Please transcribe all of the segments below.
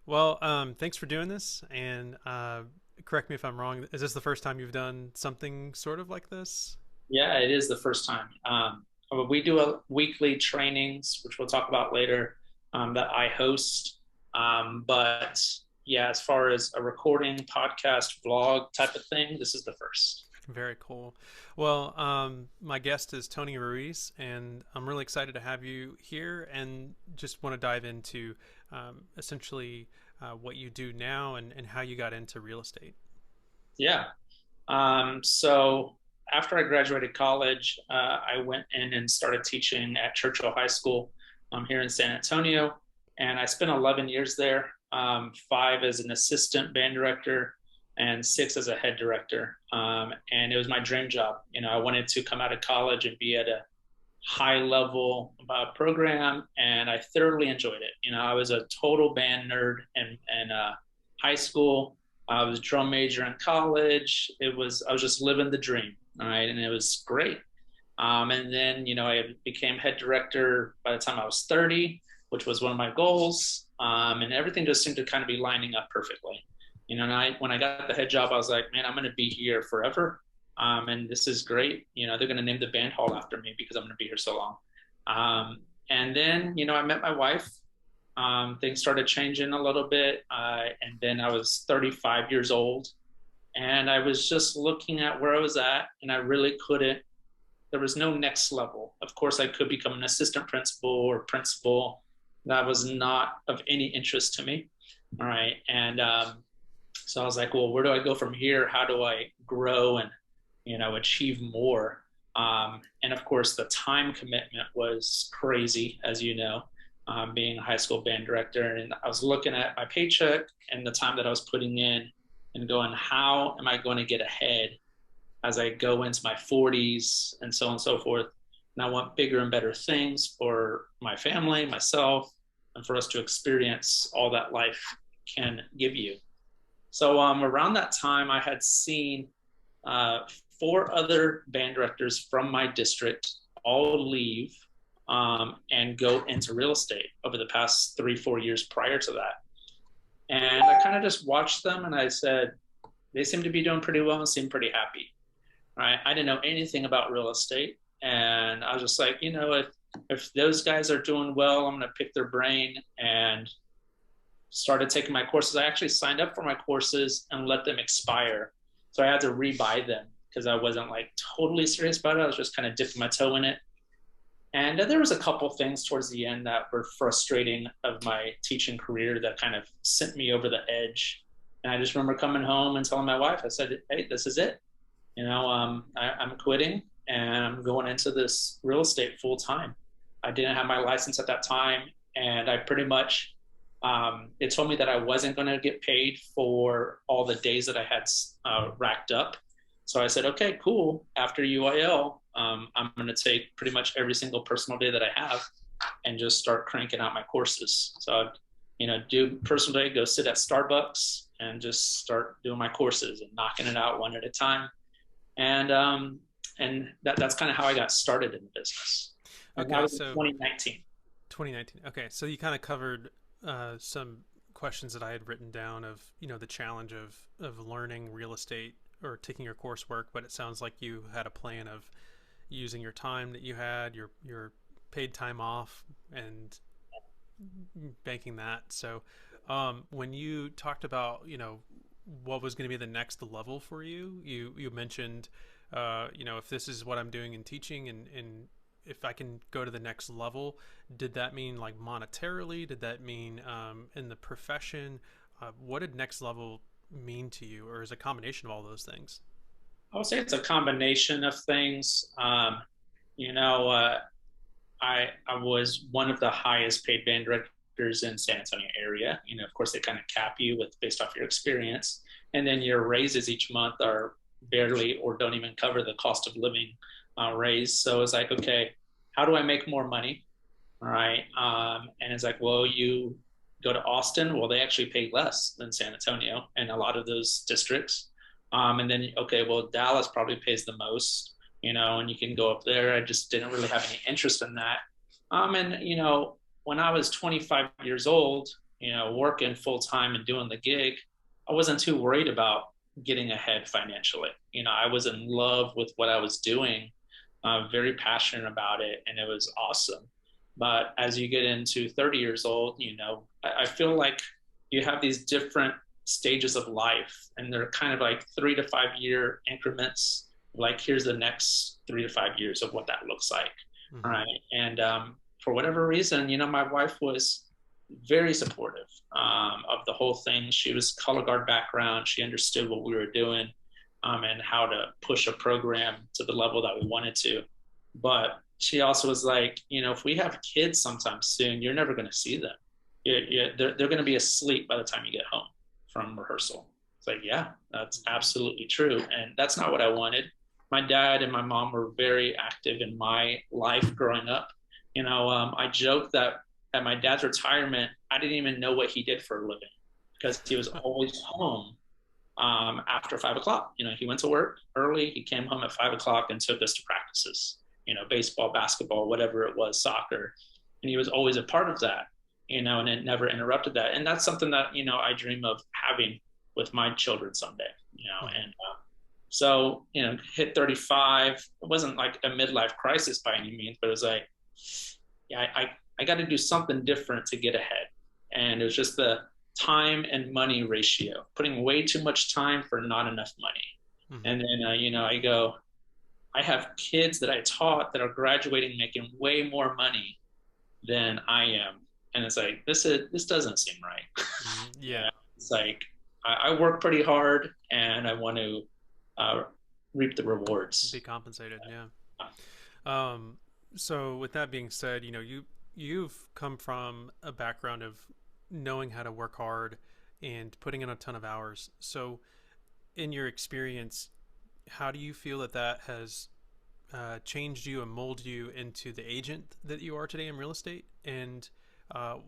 Well, thanks for doing this. And correct me if I'm wrong. Is this the first time you've done something sort of like this? Yeah, it is the first time. We do a weekly trainings, which we'll talk about later, that I host. But yeah, as far as a recording, podcast, vlog type of thing, this is the first. Very cool. Well, my guest is Tony Ruiz, and I'm really excited to have you here and just want to dive into essentially what you do now and how you got into real estate. Yeah. So after I graduated college, I went in and started teaching at Churchill High School here in San Antonio. And I spent 11 years there, five as an assistant band director and six as a head director. And it was my dream job. I wanted to come out of college and be at a high level program, and I thoroughly enjoyed it. I was a total band nerd in high school. I was a drum major in college. I was just living the dream, all right, and it was great. And then I became head director by the time I was 30, which was one of my goals. And everything just seemed to kind of be lining up perfectly. And when I got the head job, I was like, man, I'm going to be here forever. And this is great. They're going to name the band hall after me because I'm going to be here so long. And then, I met my wife. Things started changing a little bit. And then I was 35 years old, and I was just looking at where I was at, and I really couldn't. There was no next level. Of course, I could become an assistant principal or principal. That was not of any interest to me. All right. And so I was like, well, where do I go from here? How do I grow and, achieve more? And of course, the time commitment was crazy, as you know, being a high school band director. And I was looking at my paycheck and the time that I was putting in and going, how am I going to get ahead as I go into my 40s and so on and so forth? And I want bigger and better things for my family, myself, and for us to experience all that life can give you. So around that time, I had seen uh, four other band directors from my district all leave and go into real estate over the past 3, 4 years prior to that. And I kind of just watched them and I said, they seem to be doing pretty well and seem pretty happy. Right? I didn't know anything about real estate. And I was just like, if those guys are doing well, I'm going to pick their brain, and started taking my courses. I actually signed up for my courses and let them expire. So I had to rebuy them because I wasn't like totally serious about it. I was just kind of dipping my toe in it. And there was a couple things towards the end that were frustrating of my teaching career that kind of sent me over the edge. And I just remember coming home and telling my wife, I said, hey, this is it. I'm quitting and I'm going into this real estate full time. I didn't have my license at that time. And I pretty much, it told me that I wasn't going to get paid for all the days that I had racked up. So I said, okay, cool. After UIL, I'm going to take pretty much every single personal day that I have and just start cranking out my courses. So I'd, do personal day, go sit at Starbucks and just start doing my courses and knocking it out one at a time. And that's kind of how I got started in the business. And that Okay, was in so 2019. 2019. Okay, so you kind of covered some questions that I had written down of the challenge of learning real estate or taking your coursework, but it sounds like you had a plan of using your time that you had, your paid time off, and banking that. So when you talked about what was going to be the next level for you, you mentioned if this is what I'm doing in teaching and if I can go to the next level. Did that mean like monetarily? Did that mean in the profession? What did next level mean to you, or is it a combination of all those things? I would say it's a combination of things. You know, uh, I was one of the highest paid band directors in San Antonio area. Of course, they kind of cap you with based off your experience, and then your raises each month are barely or don't even cover the cost of living raise. So it's like, okay, how do I make more money? All right, and it's like, well, you go to Austin. Well, they actually pay less than San Antonio and a lot of those districts. And then, okay, well, Dallas probably pays the most, and you can go up there. I just didn't really have any interest in that. And when I was 25 years old, working full time and doing the gig, I wasn't too worried about getting ahead financially. I was in love with what I was doing, very passionate about it, and it was awesome. But as you get into 30 years old, I feel like you have these different stages of life, and they're kind of like 3 to 5 year increments. Like, here's the next 3 to 5 years of what that looks like. All Mm-hmm. right. And for whatever reason, my wife was very supportive of the whole thing. She was color guard background. She understood what we were doing, and how to push a program to the level that we wanted to. But she also was like, if we have kids sometime soon, you're never going to see them. They're going to be asleep by the time you get home from rehearsal. It's like, yeah, that's absolutely true. And that's not what I wanted. My dad and my mom were very active in my life growing up. I joke that at my dad's retirement, I didn't even know what he did for a living because he was always home after 5 o'clock. He went to work early. He came home at 5 o'clock and took us to practices, baseball, basketball, whatever it was, soccer. And he was always a part of that, and it never interrupted that. And that's something that, I dream of having with my children someday, Mm-hmm. and so, hit 35. It wasn't like a midlife crisis by any means, but it was like, yeah, I got to do something different to get ahead. And it was just the time and money ratio, putting way too much time for not enough money. Mm-hmm. And then, I have kids that I taught that are graduating making way more money than I am. And it's like, this doesn't seem right. Mm-hmm. Yeah. Yeah. It's like, I work pretty hard and I want to uh, reap the Be rewards. compensated. Yeah. Um, so with that being said, you've come from a background of knowing how to work hard and putting in a ton of hours. So in your experience, how do you feel that that has changed you and molded you into the agent that you are today in real estate? And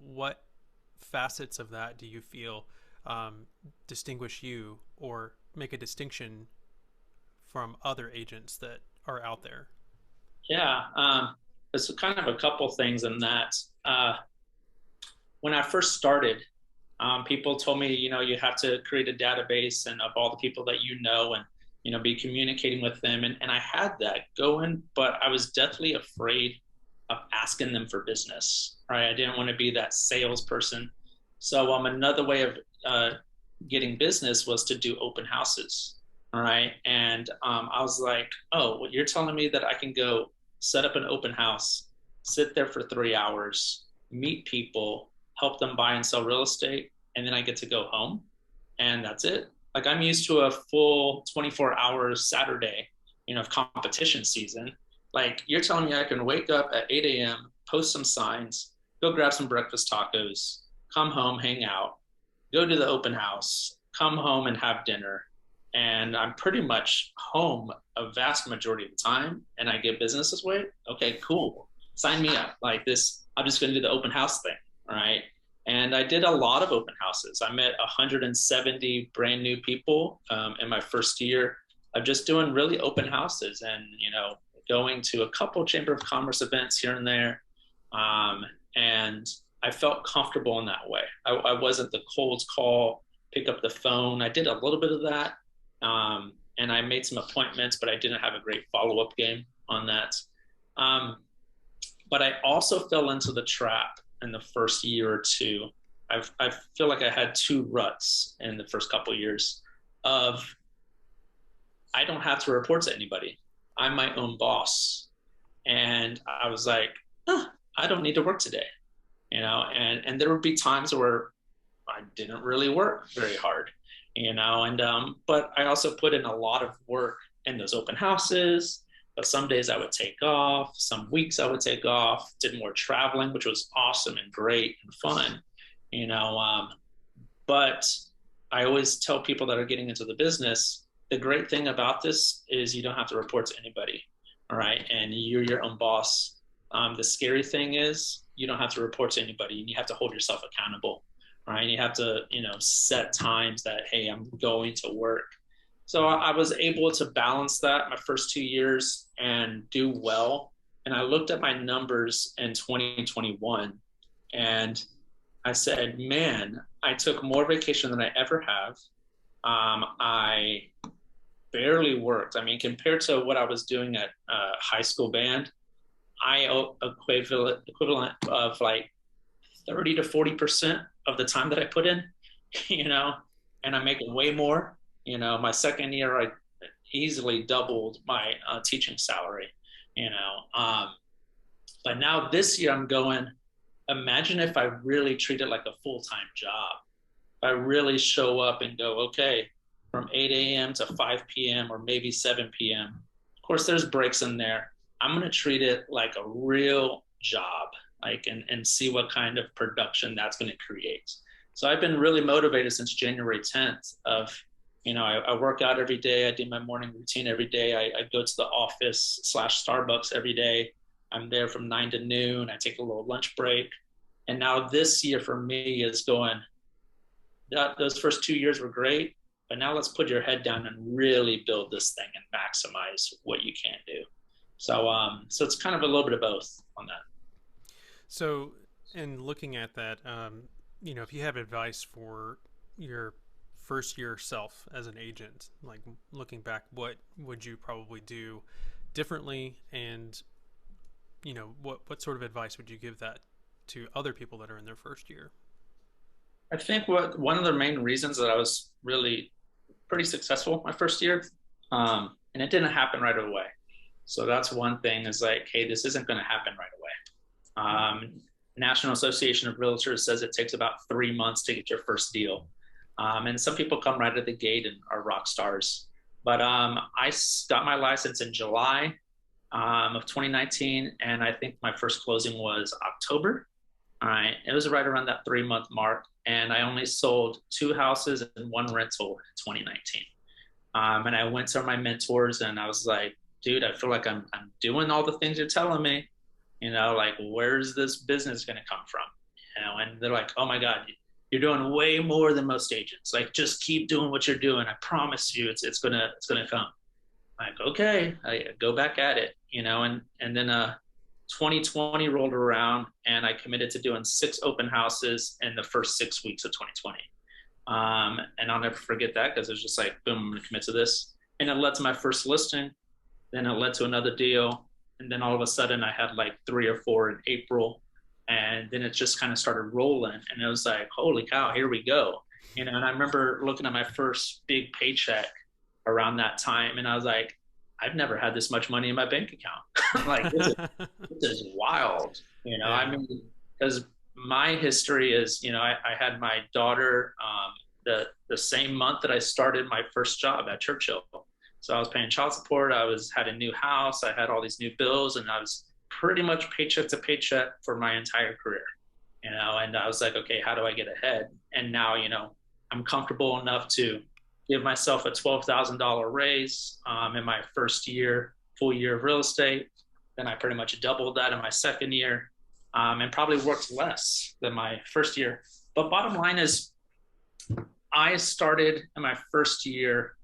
what facets of that do you feel distinguish you or make a distinction from other agents that are out there? Yeah, there's kind of a couple things in that. Uh, when I first started, people told me, you have to create a database and of all the people that and be communicating with them, and I had that going, but I was deathly afraid of asking them for business. Right, I didn't want to be that salesperson. So another way of getting business was to do open houses. All right, and I was like, oh, well, you're telling me that I can go set up an open house, sit there for 3 hours, meet people, help them buy and sell real estate, and then I get to go home, and that's it. Like, I'm used to a full 24 hours Saturday, of competition season. Like, you're telling me I can wake up at 8 a.m., post some signs, go grab some breakfast tacos, come home, hang out, go to the open house, come home and have dinner. And I'm pretty much home a vast majority of the time, and I get business this way. Okay, cool. Sign me up. Like this, I'm just going to do the open house thing. All right. And I did a lot of open houses. I met 170 brand new people in my first year of just doing really open houses and, going to a couple Chamber of Commerce events here and there. Um, and I felt comfortable in that way. I wasn't the cold call, pick up the phone. I did a little bit of that. And I made some appointments, but I didn't have a great follow up game on that. Um, but I also fell into the trap in the first year or two. I feel like I had two ruts in the first couple of years of I don't have to report to anybody. I'm my own boss. And I was like, I don't need to work today, and there would be times where I didn't really work very hard, and but I also put in a lot of work in those open houses. But some days I would take off, some weeks I would take off, did more traveling, which was awesome and great and fun, you know. But I always tell people that are getting into the business, the great thing about this is you don't have to report to anybody. All right. And you're your own boss. The scary thing is you don't have to report to anybody and you have to hold yourself accountable. All right. And you have to, set times that, hey, I'm going to work. So Mm-hmm. I was able to balance that my first 2 years and do well. And I looked at my numbers in 2021 and I said, man, I took more vacation than I ever have. I barely worked. I mean, compared to what I was doing at high school band, I owe equivalent of like 30 to 40% of the time that I put in, you know, and I'm making way more. My second year, I easily doubled my teaching salary, you know. But now this year, I'm going, imagine if I really treat it like a full time job. I really show up and go, okay, from 8 a.m. to 5 p.m. or maybe 7 p.m. Of course, there's breaks in there. I'm going to treat it like a real job, like, and see what kind of production that's going to create. So I've been really motivated since January 10th of, I work out every day. I do my morning routine every day. I go to the office slash Starbucks every day. I'm there from 9 to noon. I take a little lunch break. And now this year for me is going, those first 2 years were great, but now let's put your head down and really build this thing and maximize what you can do. So it's kind of a little bit of both on that. So, in looking at that, if you have advice for your first year self as an agent, like looking back, what would you probably do differently? And, what sort of advice would you give that to other people that are in their first year? I think what one of the main reasons that I was really pretty successful my first year, and it didn't happen right away. So that's one thing is like, hey, this isn't going to happen right away. National Association of Realtors says it takes about 3 months to get your first deal. And some people come right at the gate and are rock stars. But I got my license in July of 2019, and I think my first closing was October. All right, it was right around that 3 month mark, and I only sold 2 houses and one rental in 2019. And I went to my mentors, and I was like, dude, I feel like I'm doing all the things you're telling me. Like where's this business going to come from? And they're like, oh my God, you're doing way more than most agents. Like just keep doing what you're doing. I promise you, it's gonna come. I'm like, okay, I go back at it. And then 2020 rolled around, and I committed to doing 6 open houses in the first 6 weeks of 2020. And I'll never forget that because it was just like, boom, I'm going to commit to this. And it led to my first listing. Then it led to another deal. And then all of a sudden I had like 3 or 4 in April. And then it just kind of started rolling. And it was like, holy cow, here we go. And I remember looking at my first big paycheck around that time. And I was like, I've never had this much money in my bank account. Like, this is wild. I Yeah. mean, because my history is, I had my daughter the same month that I started my first job at Churchill. So I was paying child support. Had a new house. I had all these new bills, and I was pretty much paycheck to paycheck for my entire career. And I was like, okay, how do I get ahead? And now, I'm comfortable enough to give myself a $12,000 raise in my first year, full year of real estate. Then I pretty much doubled that in my second year, and probably worked less than my first year. But bottom line is, I started in my first year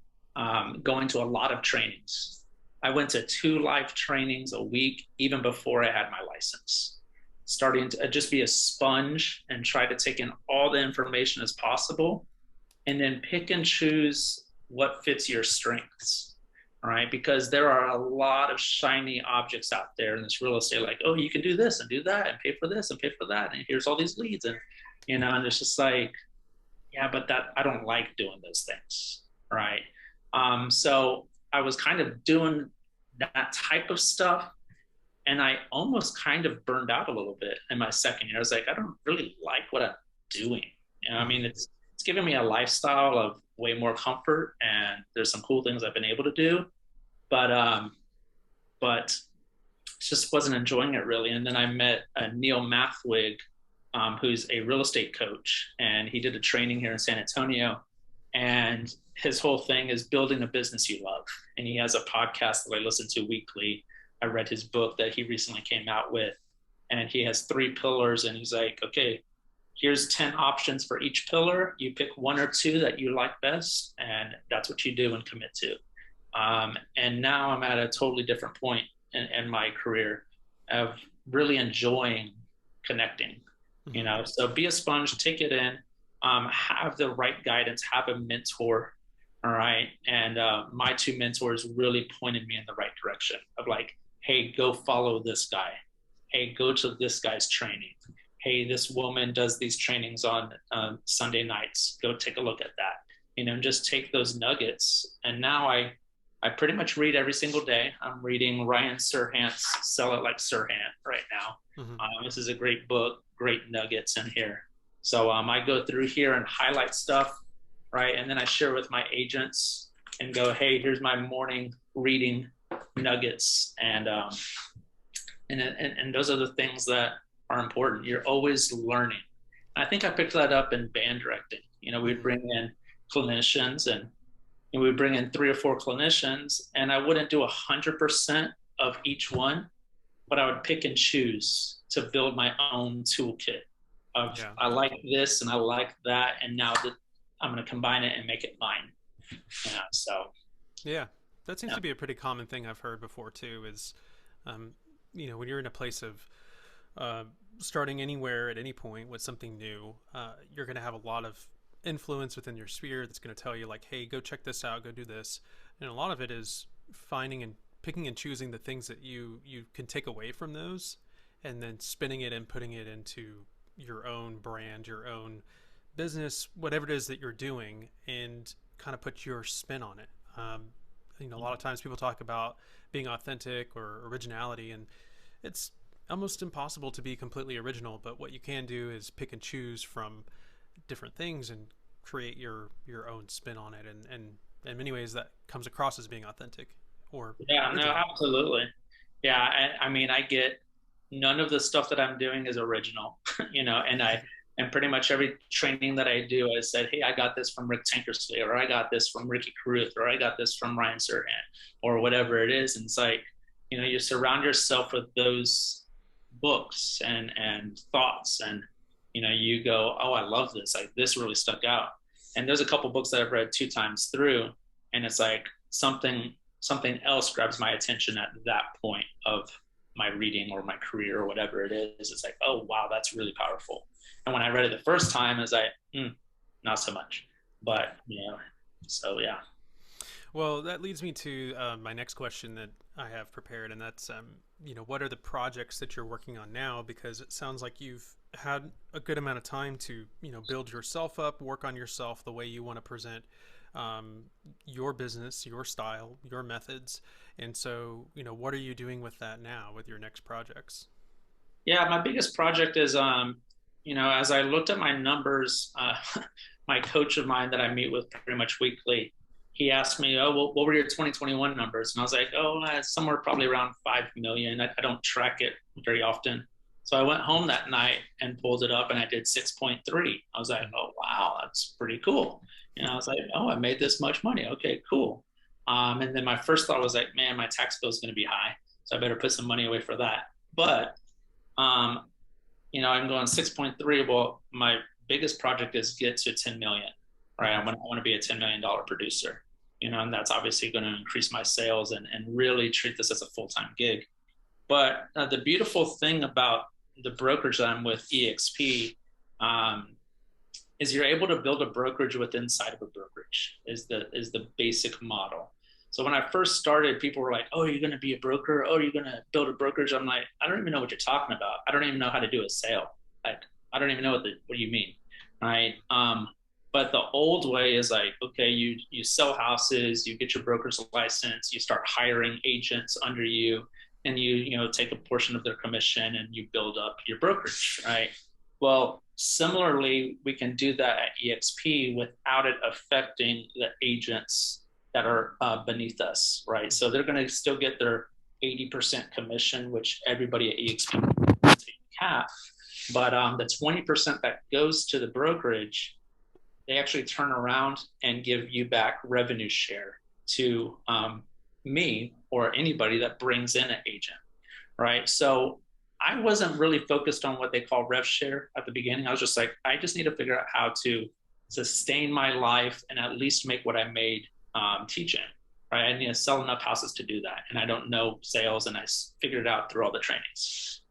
going to a lot of trainings. I went to 2 live trainings a week, even before I had my license. Starting to just be a sponge and try to take in all the information as possible, and then pick and choose what fits your strengths, right? Because there are a lot of shiny objects out there in this real estate, like, oh, you can do this and do that and pay for this and pay for that. And here's all these leads. And it's just like, yeah, but that I don't like doing those things, right? So I was kind of doing that type of stuff, and I almost kind of burned out a little bit in my second year. I was like, I don't really like what I'm doing. I mean, it's given me a lifestyle of way more comfort, and there's some cool things I've been able to do, but just wasn't enjoying it really. And then I met Neil Mathwig, who's a real estate coach, and he did a training here in San Antonio. And his whole thing is building a business you love. And he has a podcast that I listen to weekly. I read his book that he recently came out with, and he has 3 pillars. And he's like, okay, here's 10 options for each pillar. You pick 1 or 2 that you like best, and that's what you do and commit to. And now I'm at a totally different point in my career of really enjoying connecting. you Hmm. know. So be a sponge, take it in, have the right guidance, have a mentor. All right. And my two mentors really pointed me in the right direction of like, hey, go follow this guy. Hey, go to this guy's training. Hey, this woman does these trainings on Sunday nights. Go take a look at that. You know, just take those nuggets. And now I pretty much read every single day. I'm reading Ryan Serhant's Sell It Like Serhant right now. Hmm. This is a great book, great nuggets in here. So I go through here and highlight stuff, right? And then I share with my agents and go, hey, here's my morning reading nuggets. And those are the things that are important. You're always learning. I think I picked that up in band directing. You know, we'd Hmm. bring in clinicians and we'd bring in 3 or 4 clinicians, and I wouldn't do 100% of each one, but I would pick and choose to build my own toolkit of Yeah. I like this and I like that, and now that I'm going to combine it and make it mine. Yeah, so Yeah. That seems yeah, to be a pretty common thing I've heard before too. Is, um, when you're in a place of uh, starting anywhere at any point with something new, you're going to have a lot of influence within your sphere that's going to tell you like, hey, go check this out, go do this, and a lot of it is finding and picking and choosing the things that you can take away from those, and then spinning it and putting it into your own brand, your own business, whatever it is that you're doing, and kind of put your spin on it. A lot of times people talk about being authentic or originality, and it's almost impossible to be completely original. But what you can do is pick and choose from different things and create your own spin on it. And in many ways, that comes across as being authentic or yeah, no, original. absolutely. Yeah, I mean, I get none of the stuff that I'm doing is original, you know, and pretty much every training that I do, I said, hey, I got this from Rick Tankersley, or I got this from Ricky Carruth, or I got this from Ryan Serhant, or whatever it is. And it's like, you know, you surround yourself with those books and thoughts, and you know, you go, oh, I love this. Like this really stuck out. And there's a couple books that I've read 2 times through, and it's like something else grabs my attention at that point of my reading or my career or whatever it is. It's like, oh wow, that's really powerful. And when I read it the first time, it's like, not so much. Yeah. But you know, so yeah. Well, that leads me to my next question that I have prepared, and that's, what are the projects that you're working on now? Because it sounds like you've had a good amount of time to, build yourself up, work on yourself the way you want to present um, your business, your style, your methods. And so, what are you doing with that now with your next projects? Yeah, my biggest project is, you know, as I looked at my numbers, my coach of mine that I meet with pretty much weekly, he asked me, "Oh, well, what were your 2021 numbers?" And I was like, "Oh, somewhere probably around 5 million." I don't track it very often, so I went home that night and pulled it up, and I did 6.3. I was like, Mm. "Oh, wow, that's pretty cool." And I was like, "Oh, I made this much money. Okay, cool." And then my first thought was like, "Man, my tax bill is going to be high, so I better put some money away for that." But um, you know, I'm going 6.3. Well, my biggest project is get to 10 million, right? Mm-hmm. I want to be a $10 million producer, you know, and that's obviously going to increase my sales and really treat this as a full-time gig. But the beautiful thing about the brokerage that I'm with, EXP, um, is you're able to build a brokerage with inside of a brokerage is the basic model. So when I first started, people were like, "Oh, you're going to be a broker? Oh, you're going to build a brokerage?" I'm like, "I don't even know what you're talking about. I don't even know how to do a sale. Like, I don't even know what do you mean, right?" But the old way is like, okay, you sell houses, you get your broker's license, you start hiring agents under you, and you take a portion of their commission and you build up your brokerage, right? Well, similarly, we can do that at EXP without it affecting the agents that are beneath us, right? So they're going to still get their 80% commission, which everybody at EXP will take half. But the 20% that goes to the brokerage, they actually turn around and give you back revenue share to me or anybody that brings in an agent, right? So I wasn't really focused on what they call rev share at the beginning. I was just like, I just need to figure out how to sustain my life and at least make what I made teaching, right? I need to sell enough houses to do that. And I don't know sales, and I figured it out through all the trainings.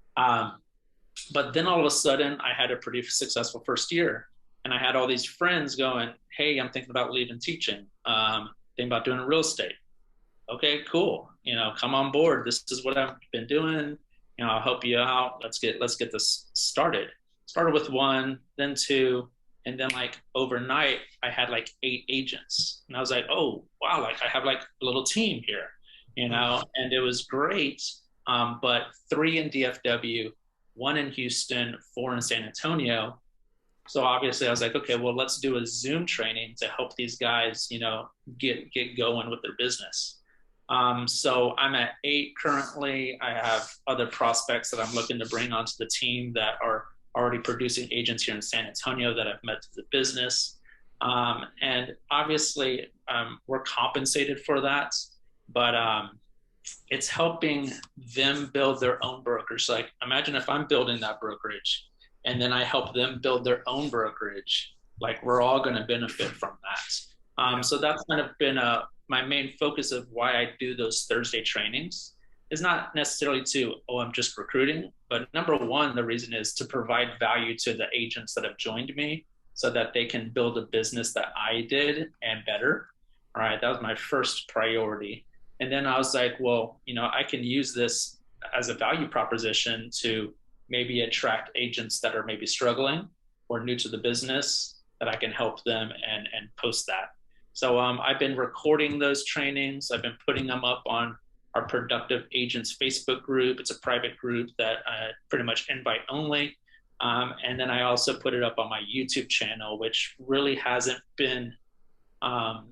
But then all of a sudden, I had a pretty successful first year, and I had all these friends going, "Hey, I'm thinking about leaving teaching. Thinking about doing real estate. Okay, cool. Come on board. This is what I've been doing. I'll help you out. Let's get this started." Started with one, then two, and then like overnight, I had like 8 agents, and I was like, "Oh wow! Like I have like a little team here, Mm. and it was great." But three in DFW, one in Houston, four in San Antonio. So obviously, I was like, "Okay, well, let's do a Zoom training to help these guys, get going with their business." So I'm at 8 currently. I have other prospects that I'm looking to bring onto the team that are already producing agents here in San Antonio that I've met through the business. And obviously, we're compensated for that, but it's helping them build their own brokerage. Like, imagine if I'm building that brokerage and then I help them build their own brokerage. Like, we're all going to benefit from that. Yeah. So that's kind of been my main focus of why I do those Thursday trainings is not necessarily to, oh, I'm just recruiting, but number one, the reason is to provide value to the agents that have joined me so that they can build a business that I did and better. All right, that was my first priority. And then I was like, well, I can use this as a value proposition to maybe attract agents that are maybe struggling or new to the business that I can help them and post that. So I've been recording those trainings. I've been putting them up on our Productive Agents Facebook group. It's a private group that pretty much invite only. And then I also put it up on my YouTube channel, which really hasn't been um,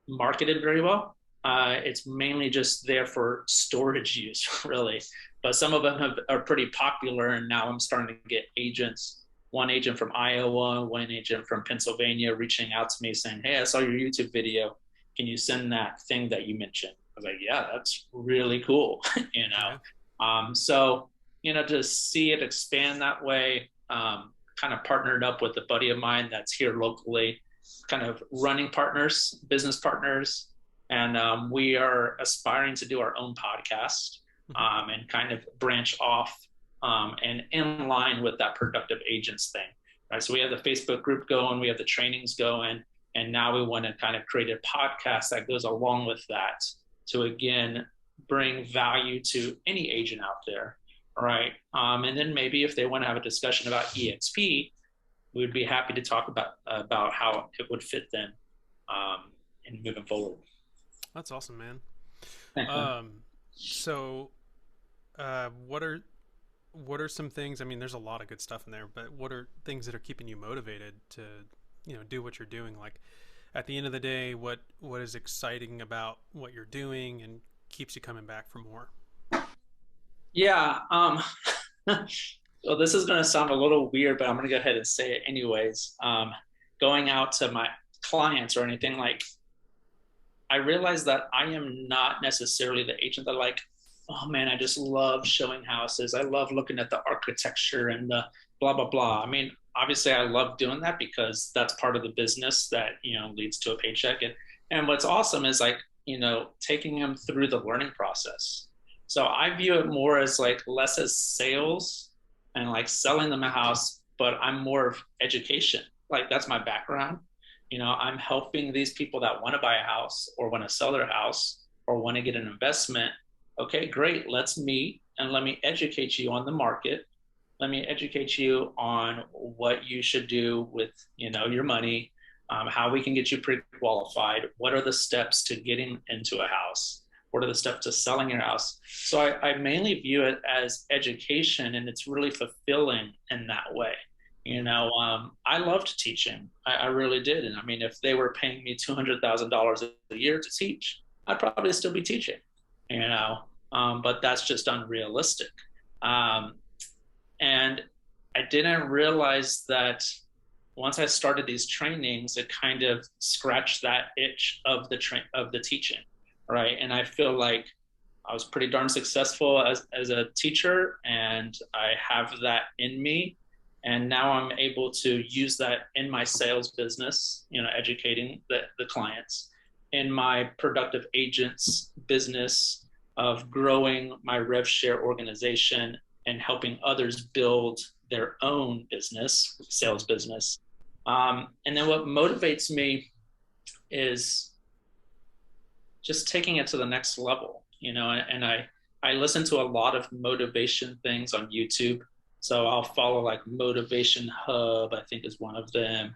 marketed very well. It's mainly just there for storage use, really. But some of them are pretty popular, and now I'm starting to get agents. One agent from Iowa, one agent from Pennsylvania reaching out to me saying, "Hey, I saw your YouTube video. Can you send that thing that you mentioned?" I was like, "Yeah, that's really cool." you Yeah. know. So to see it expand that way, kind of partnered up with a buddy of mine that's here locally, kind of running partners, business partners, and we are aspiring to do our own podcast Hmm. and kind of branch off and in line with that productive agents thing. Right. So we have the Facebook group going, we have the trainings going, and now we want to kind of create a podcast that goes along with that to again bring value to any agent out there. All right. And then maybe if they want to have a discussion about EXP, we would be happy to talk about how it would fit them in moving forward. That's awesome, man. Thanks, man. Um, so, what are some things? I mean, there's a lot of good stuff in there, but what are things that are keeping you motivated to, do what you're doing? Like, at the end of the day, what is exciting about what you're doing and keeps you coming back for more? Yeah. So this is going to sound a little weird, but I'm going to go ahead and say it anyways. Going out to my clients or anything, like, I realized that I am not necessarily the agent that, like, oh man, I just love showing houses. I love looking at the architecture and the blah blah blah. I mean, obviously, I love doing that because that's part of the business that leads to a paycheck. And what's awesome is, like, taking them through the learning process. So I view it more as like less as sales and like selling them a house, but I'm more of education. Like, that's my background. I'm helping these people that want to buy a house or want to sell their house or want to get an investment. Okay, great. Let's meet and let me educate you on the market. Let me educate you on what you should do with your money, how we can get you pre-qualified. What are the steps to getting into a house? What are the steps to selling your house? So I mainly view it as education, and it's really fulfilling in that way. I loved teaching. I really did. And I mean, if they were paying me $200,000 a year to teach, I'd probably still be teaching, but that's just unrealistic. Um, and I didn't realize that once I started these trainings, it kind of scratched that itch of the teaching, right? And I feel like I was pretty darn successful as a teacher, and I have that in me. And now I'm able to use that in my sales business, educating the clients, in my productive agents business of growing my rev share organization and helping others build their own business, sales business. And then what motivates me is just taking it to the next level, and I listen to a lot of motivation things on YouTube. So I'll follow like Motivation Hub, I think is one of them,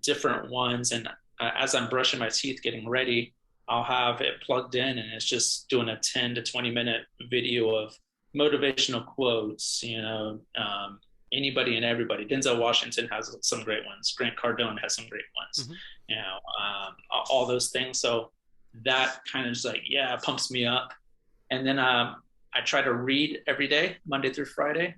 different ones. And as I'm brushing my teeth, getting ready, I'll have it plugged in and it's just doing a 10 to 20-minute video of motivational quotes, anybody and everybody. Denzel Washington has some great ones. Grant Cardone has some great ones, Mm-hmm. all those things. So that kind of just like, yeah, pumps me up. And then I try to read every day, Monday through Friday,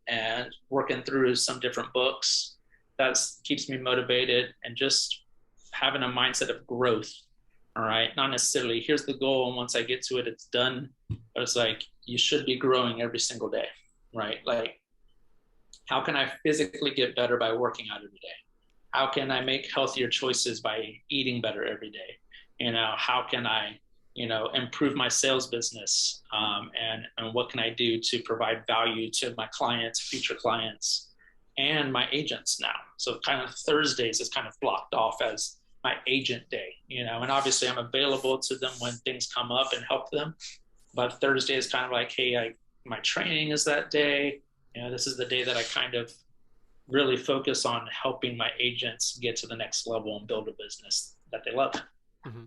and working through some different books. That keeps me motivated and just having a mindset of growth. All right. Not necessarily here's the goal. And once I get to it, it's done. But it's like, you should be growing every single day. Right. Like, how can I physically get better by working out every day? How can I make healthier choices by eating better every day? How can I, improve my sales business? And what can I do to provide value to my clients, future clients, and my agents now? So kind of Thursdays is kind of blocked off as my agent day, and obviously I'm available to them when things come up and help them. But Thursday is kind of like, hey, my training is that day. This is the day that I kind of really focus on helping my agents get to the next level and build a business that they love. Mm-hmm.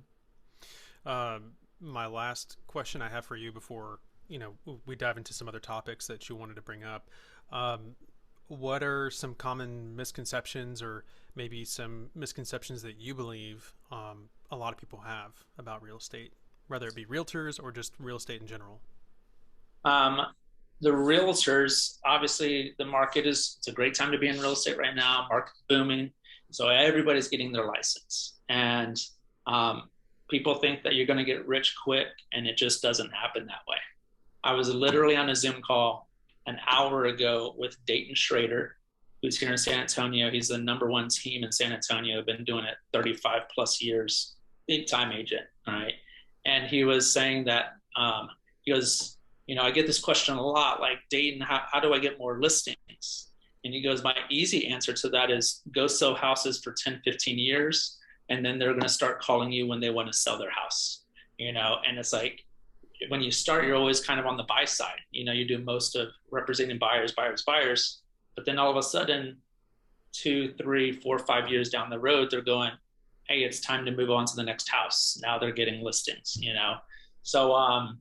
My last question I have for you before we dive into some other topics that you wanted to bring up. Um, what are some common misconceptions, or maybe some misconceptions that you believe a lot of people have about real estate, whether it be realtors or just real estate in general? Um, the realtors, obviously, the market it's a great time to be in real estate right now. Market's booming, so everybody's getting their license, and um, people think that you're going to get rich quick, and it just doesn't happen that way. I was literally on a Zoom call an hour ago with Dayton Schrader, who's here in San Antonio. He's the number one team in San Antonio, been doing it 35 plus years, big time agent. All right. And he was saying that, he goes, I get this question a lot, like, Dayton, how do I get more listings? And he goes, my easy answer to that is go sell houses for 10, 15 years. And then they're going to start calling you when they want to sell their house, and it's like, when you start, you're always kind of on the buy side. You do most of representing buyers, buyers, buyers. But then all of a sudden, 2, 3, 4, 5 years down the road, they're going, hey, it's time to move on to the next house. Now they're getting listings. So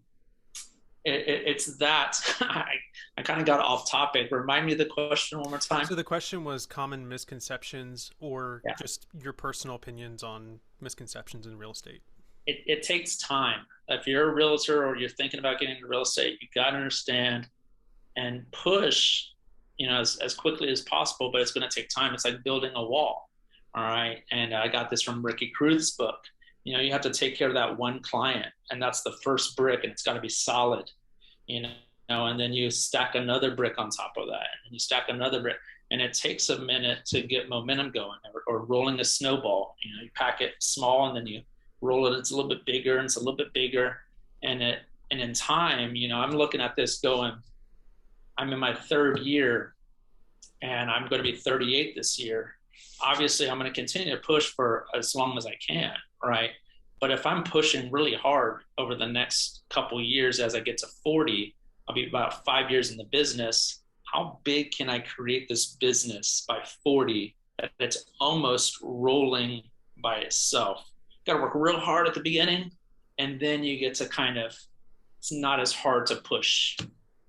it's that. I kind of got off topic. Remind me of the question one more time. So the question was common misconceptions, or Yeah. just your personal opinions on misconceptions in real estate. It takes time. If you're a realtor or you're thinking about getting into real estate, you got to understand and push, as quickly as possible, but it's going to take time. It's like building a wall. All right. And I got this from Ricky Cruz's book. You have to take care of that one client, and that's the first brick, and it's got to be solid, and then you stack another brick on top of that, and you stack another brick. And it takes a minute to get momentum going, or rolling a snowball. You pack it small and then you roll it. It's a little bit bigger and it's a little bit bigger. And in time, I'm looking at this going, I'm in my third year and I'm going to be 38 this year. Obviously, I'm going to continue to push for as long as I can, right? But if I'm pushing really hard over the next couple of years, as I get to 40, I'll be about 5 years in the business. How big can I create this business by 40 that it's almost rolling by itself? Got to work real hard at the beginning, and then you get to kind of, it's not as hard to push.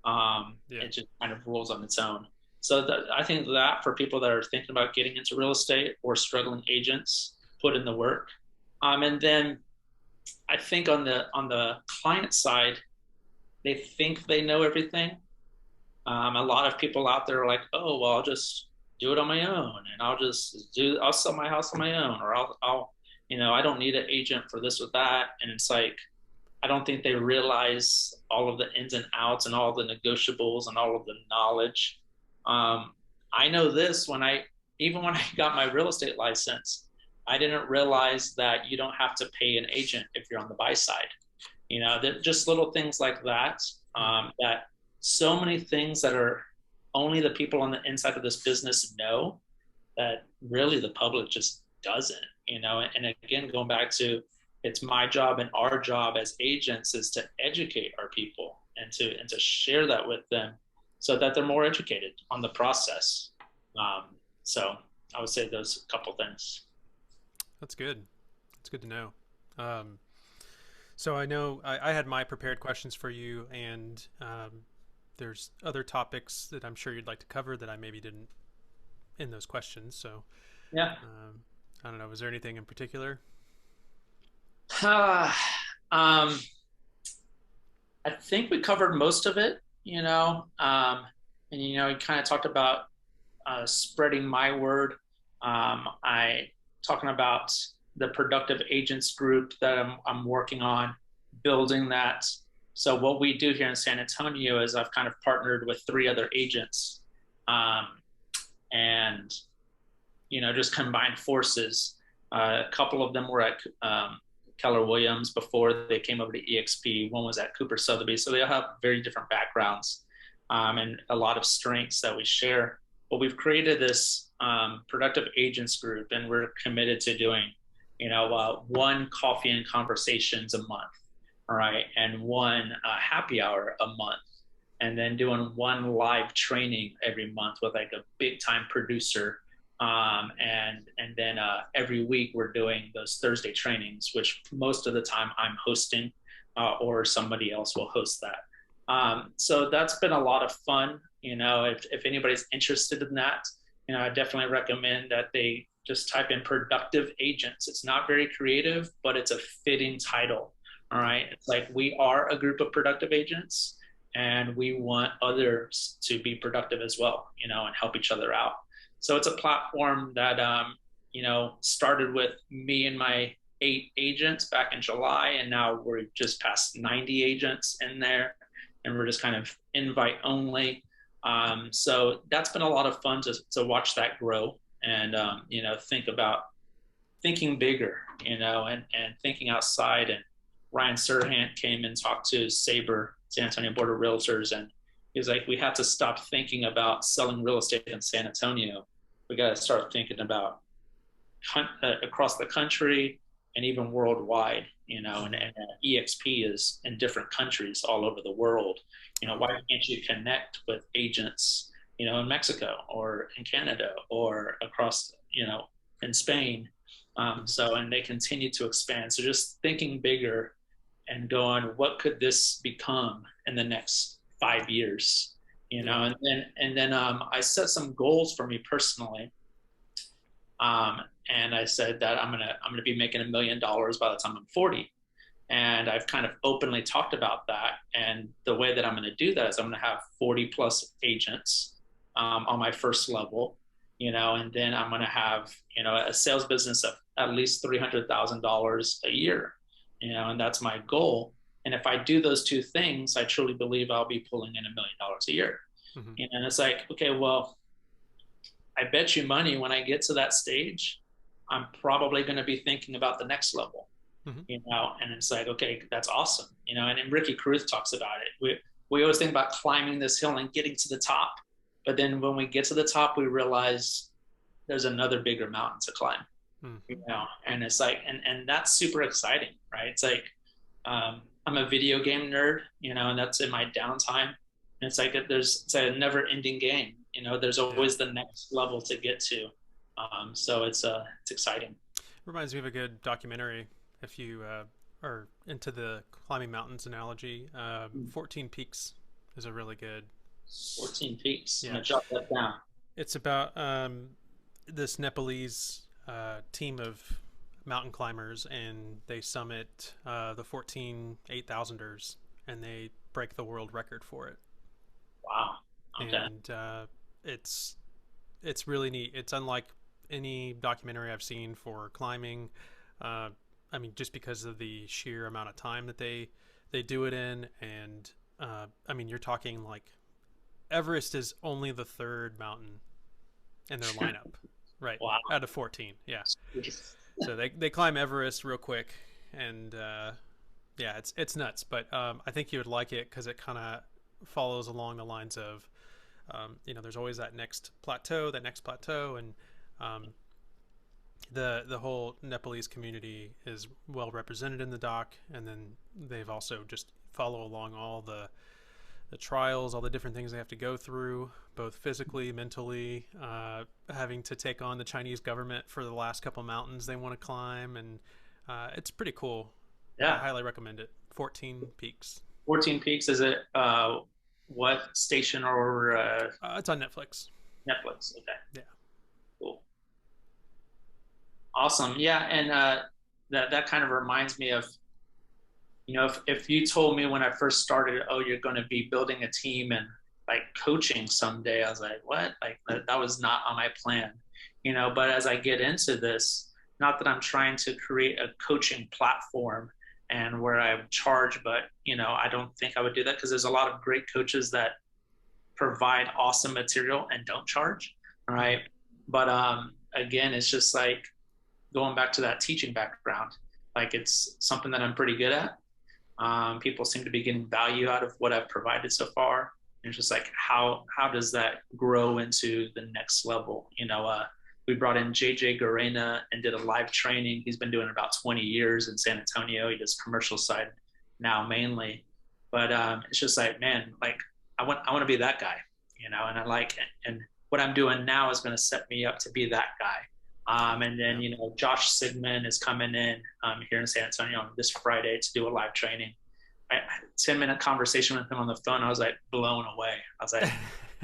Yeah. It just kind of rolls on its own. So I think that for people that are thinking about getting into real estate or struggling agents, put in the work. And then I think on the client side, they think they know everything. A lot of people out there are like, oh, well, I'll just do it on my own, and I'll sell my house on my own, or I'll I don't need an agent for this or that. And it's like, I don't think they realize all of the ins and outs and all the negotiables and all of the knowledge. I know this even when I got my real estate license, I didn't realize that you don't have to pay an agent if you're on the buy side. Just little things like that, that so many things that are only the people on the inside of this business know that really the public just doesn't, and again, going back to, it's my job and our job as agents is to educate our people and to share that with them so that they're more educated on the process. So I would say those couple things. That's good. That's good to know. Um, so I know I had my prepared questions for you, and there's other topics that I'm sure you'd like to cover that I maybe didn't in those questions. So Yeah. I don't know. Was there anything in particular? um, I think we covered most of it, and you kind of talked about spreading my word. I talking about the productive agents group that I'm working on, building that. So what we do here in San Antonio is I've kind of partnered with three other agents, um, and just combined forces. A couple of them were at Keller Williams before they came over to EXP. One was at Cooper Sotheby's. So they all have very different backgrounds, and a lot of strengths that we share. But we've created this productive agents group, and we're committed to doing, one coffee and conversations a month, all right, and one happy hour a month, and then doing one live training every month with like a big time producer, and then every week we're doing those Thursday trainings, which most of the time I'm hosting, or somebody else will host that. So that's been a lot of fun. If anybody's interested in that, I definitely recommend that they just type in productive agents. It's not very creative, but it's a fitting title. All right. It's like we are a group of productive agents and we want others to be productive as well, and help each other out. So it's a platform that, started with me and my 8 agents back in July, and now we're just past 90 agents in there, and we're just kind of invite only. So that's been a lot of fun to watch that grow, and, think about thinking bigger, and thinking outside. And Ryan Serhant came and talked to Sabre, San Antonio Board of Realtors, and he was like, we have to stop thinking about selling real estate in San Antonio. We got to start thinking about across the country and even worldwide, and EXP is in different countries all over the world. Why Okay. can't you connect with agents, in Mexico or in Canada or across, in Spain? So, and they continue to expand. So just thinking bigger and going, what could this become in the next 5 years? Yeah. And then I set some goals for me personally. And I said that I'm gonna be making $1 million by the time I'm 40. And I've kind of openly talked about that. And the way that I'm going to do that is I'm going to have 40 plus agents, on my first level, and then I'm going to have, a sales business of at least $300,000 a year, and that's my goal. And if I do those two things, I truly believe I'll be pulling in $1 million a year. Mm-hmm. And it's like, okay, well, I bet you money when I get to that stage, I'm probably going to be thinking about the next level, Mm-hmm. and it's like, okay, that's awesome, and then Ricky Caruth talks about it. We always think about climbing this hill and getting to the top, but then when we get to the top, we realize there's another bigger mountain to climb, Mm-hmm. and it's like, and that's super exciting, right? It's like, I'm a video game nerd, and that's in my downtime. And it's like it's a never ending game, there's Yeah. always the next level to get to. So it's exciting. Reminds me of a good documentary. If you are into the climbing mountains analogy, 14 Peaks is a really good. 14 peaks. I'm Yeah. gonna jot that down. It's about this Nepalese team of mountain climbers, and they summit the 14 8,000ers, and they break the world record for it. Wow. Okay. And it's really neat. It's unlike any documentary I've seen for climbing. Uh, I mean, just because of the sheer amount of time that they do it in, and I mean, you're talking like Everest is only the third mountain in their lineup, right? Wow. Out of 14, yeah. So they climb Everest real quick, and yeah, it's nuts. But I think you would like it because it kind of follows along the lines of, there's always that next plateau, and um, the whole Nepalese community is well represented in the doc, and then they've also just follow along all the trials, all the different things they have to go through, both physically, mentally, having to take on the Chinese government for the last couple mountains they want to climb, and it's pretty cool. I Yeah. highly recommend it. 14 Peaks. 14 Peaks, is it what station or It's on Netflix. Netflix? Okay, Yeah. cool. Awesome. Yeah, and that kind of reminds me of, if you told me when I first started, oh, you're going to be building a team and like coaching someday, I was like, what? Like that was not on my plan, But as I get into this, not that I'm trying to create a coaching platform and where I charge, but I don't think I would do that because there's a lot of great coaches that provide awesome material and don't charge, right? Mm-hmm. But again, it's just like going back to that teaching background. Like it's something that I'm pretty good at. People seem to be getting value out of what I've provided so far. And it's just like how does that grow into the next level? We brought in JJ Garena and did a live training. He's been doing it about 20 years in San Antonio. He does commercial side now mainly, but it's just like, man, like I want to be that guy, and I like and what I'm doing now is going to set me up to be that guy. And then, Yeah. Josh Sigmund is coming in here in San Antonio on this Friday to do a live training. 10-minute conversation with him on the phone. I was like blown away. I was like,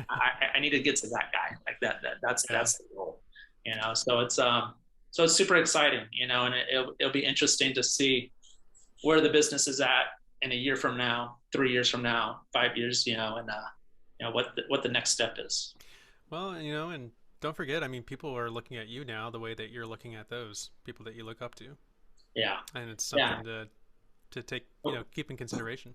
I need to get to that guy. Like that's Yeah. the goal, so it's super exciting, and it'll be interesting to see where the business is at in a year from now, 3 years from now, 5 years, and what the next step is. Well, and don't forget, I mean, people are looking at you now the way that you're looking at those people that you look up to, Yeah. and it's Yeah. something to take, keep in consideration.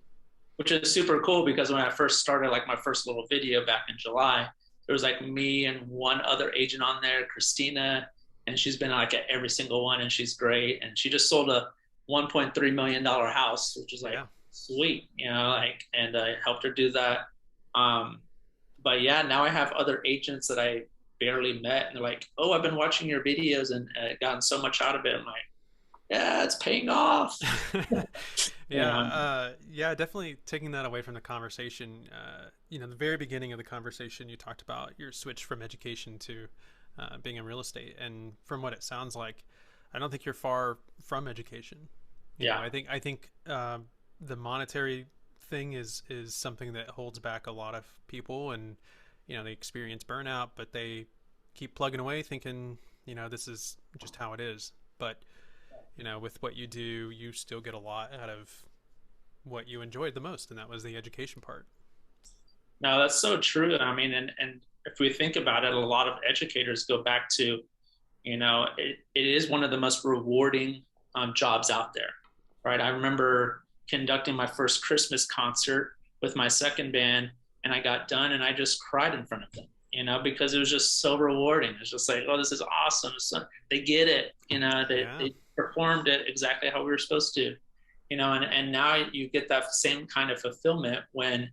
Which is super cool because when I first started, like my first little video back in July, there was like me and one other agent on there, Christina, and she's been like at every single one, and she's great. And she just sold a $1.3 million house, which is like Yeah. sweet, and I helped her do that. Um, but yeah, now I have other agents that I barely met, and they're like, "Oh, I've been watching your videos and gotten so much out of it." I'm like, "Yeah, it's paying off." Yeah, Yeah, yeah, definitely taking that away from the conversation. The very beginning of the conversation, you talked about your switch from education to being in real estate, and from what it sounds like, I don't think you're far from education. yeah, I think the monetary thing is something that holds back a lot of people, and they experience burnout, but they keep plugging away, thinking this is just how it is. But with what you do, you still get a lot out of what you enjoyed the most, and that was the education part. no, that's so true. I mean, and if we think about it, a lot of educators go back to, it is one of the most rewarding jobs out there, right? I remember conducting my first Christmas concert with my second band, and I got done and I just cried in front of them, because it was just so rewarding. It's just like, oh, this is awesome. So they get it, Yeah. they performed it exactly how we were supposed to, and now you get that same kind of fulfillment when,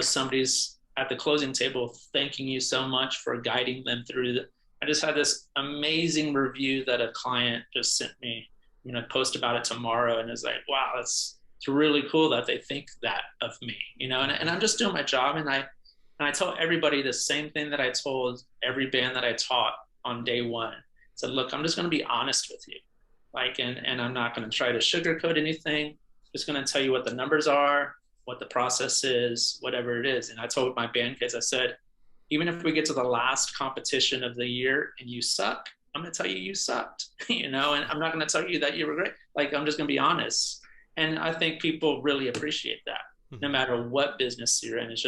somebody's at the closing table thanking you so much for guiding them through the, I just had this amazing review that a client just sent me. I'm going to post about it tomorrow. And it's like, wow, it's really cool that they think that of me, and I'm just doing my job. And I tell everybody the same thing that I told every band that I taught on day one. I said, look, I'm just going to be honest with you. Like, and I'm not going to try to sugarcoat anything. I'm just going to tell you what the numbers are, what the process is, whatever it is. And I told my band kids, I said, even if we get to the last competition of the year and you suck, I'm going to tell you you sucked, and I'm not going to tell you that you were great. Like, I'm just going to be honest. And I think people really appreciate that no Mm-hmm. matter what business you're in. It's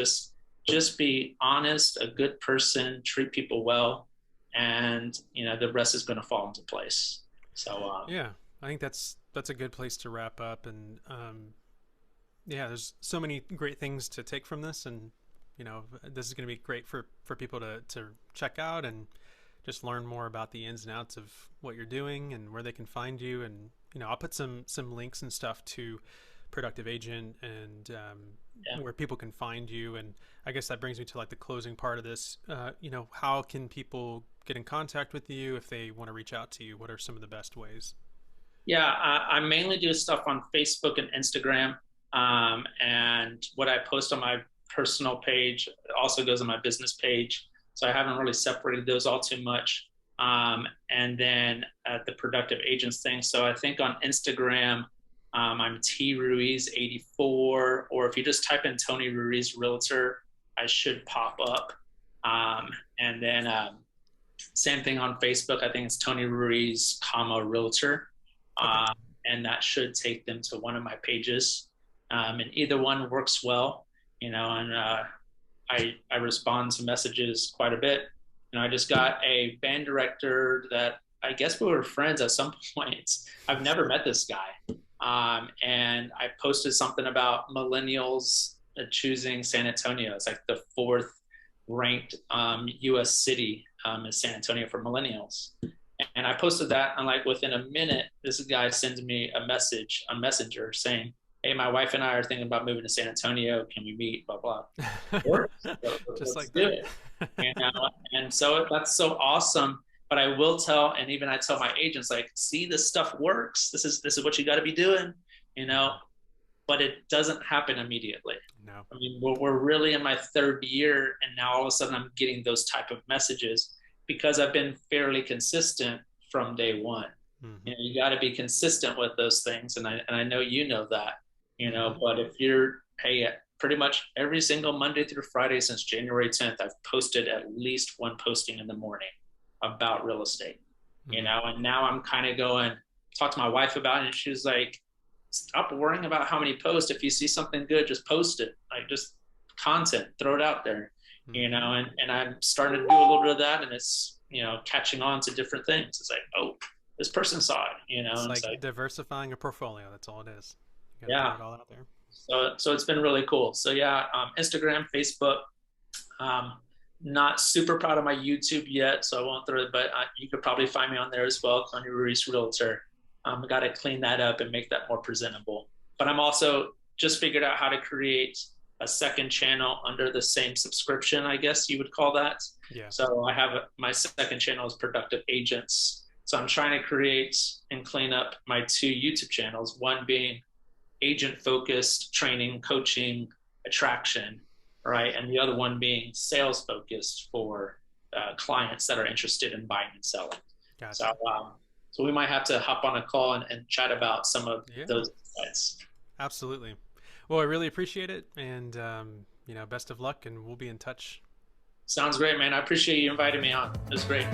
just be honest, a good person, treat people well, and the rest is going to fall into place. So Yeah, I think that's a good place to wrap up. And yeah, there's so many great things to take from this, and this is going to be great for people to check out and just learn more about the ins and outs of what you're doing and where they can find you. And I'll put some links and stuff to Productive Agent and Yeah. where people can find you. And I guess that brings me to like the closing part of this. How can people get in contact with you if they want to reach out to you? What are some of the best ways? Yeah, I mainly do stuff on Facebook and Instagram. And what I post on my personal page also goes on my business page. So I haven't really separated those all too much. And then the productive agents thing. So I think on Instagram, I'm T Ruiz 84, or if you just type in Tony Ruiz Realtor, I should pop up. And then same thing on Facebook. I think it's Tony Ruiz, Realtor. Okay. Um, and that should take them to one of my pages. And either one works well, and I respond to messages quite a bit. I just got a band director that I guess we were friends at some point. I've never met this guy. And I posted something about millennials choosing San Antonio. It's like the fourth ranked US city is San Antonio for millennials. And I posted that, and like within a minute, this guy sends me a message on Messenger saying, "Hey, my wife and I are thinking about moving to San Antonio. Can we meet?" Blah blah. Sure. Just Let's like do that. it. And so that's so awesome. But I will tell, and even I tell my agents, like, see, this stuff works. This is what you got to be doing, you know. But it doesn't happen immediately. No. I mean, we're really in my third year, and now all of a sudden I'm getting those type of messages because I've been fairly consistent from day one. Mm-hmm. You got to be consistent with those things, and I know that. Mm-hmm. But if you're, hey, pretty much every single Monday through Friday since January 10th, I've posted at least one posting in the morning about real estate. Mm-hmm. And now I'm kind of going, talk to my wife about it, and she was like, stop worrying about how many posts. If you see something good, just post it. Like, just content, throw it out there. Mm-hmm. And I'm starting to do a little bit of that, and it's, catching on to different things. It's like, oh, this person saw it, It's and like it's like, diversifying a portfolio. That's all it is. You got to yeah. throw it all out there. So it's been really cool. So yeah, Instagram, Facebook. Not super proud of my YouTube yet, so I won't throw it. But you could probably find me on there as well, Tony Ruiz Realtor. I got to clean that up and make that more presentable. But I'm also just figured out how to create a second channel under the same subscription, I guess you would call that. Yeah. So I have my second channel is Productive Agents. So I'm trying to create and clean up my two YouTube channels, one being agent focused training, coaching, attraction, right? And the other one being sales focused for clients that are interested in buying and selling. Gotcha. So we might have to hop on a call and chat about some of those insights. Absolutely. Well, I really appreciate it. And, best of luck, and we'll be in touch. Sounds great, man. I appreciate you inviting me on. It was great.